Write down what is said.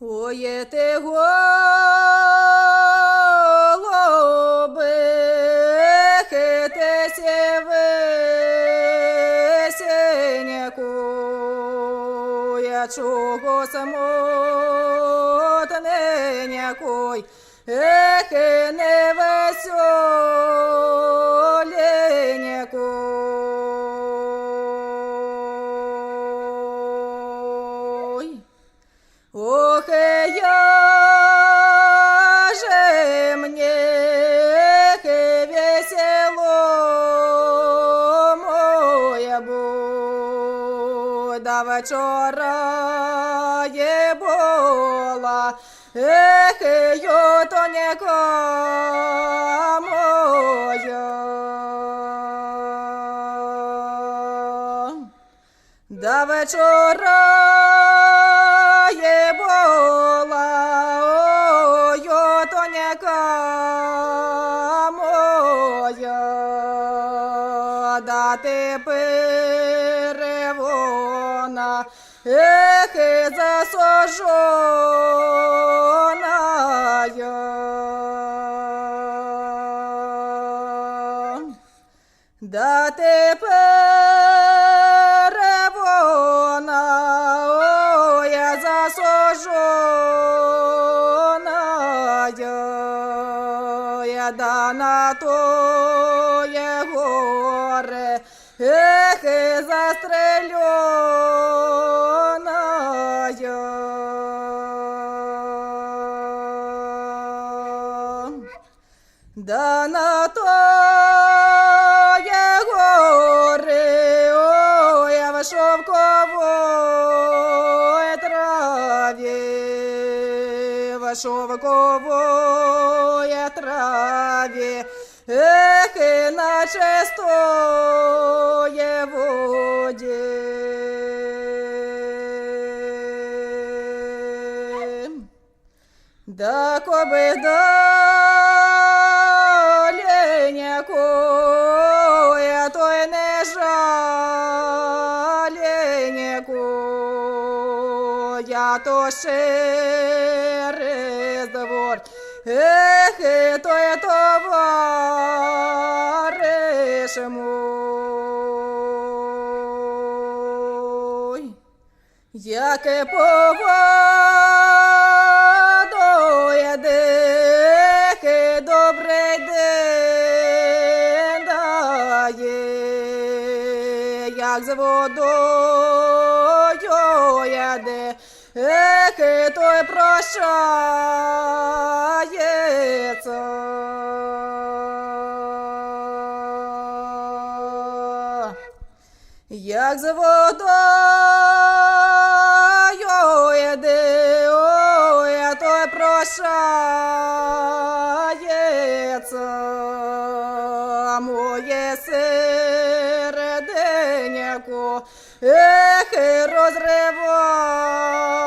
Ой, ти голуби, хитися весенняку, я чого самотненякой, не веселенякой. Ох, я же мне весело моя до вечора є була, ё тоненька моя. До вечора є була, ой, тоненька моя, да тепер вона, засоженая. Да тепер вона, ой, засоженая, да на тоє горе, застреленая. Да на тоє горе, ой, в шовковой траве, в шовковой траве, на чистое воде. Да коби доленякой, то й не жаленякой, я то через двор, то й товариш мой, яке поводує дихи, добрий день дає, як з водою яде, той прощається. Як з водою йде, ой, той прощається. Моє серденько, розриває.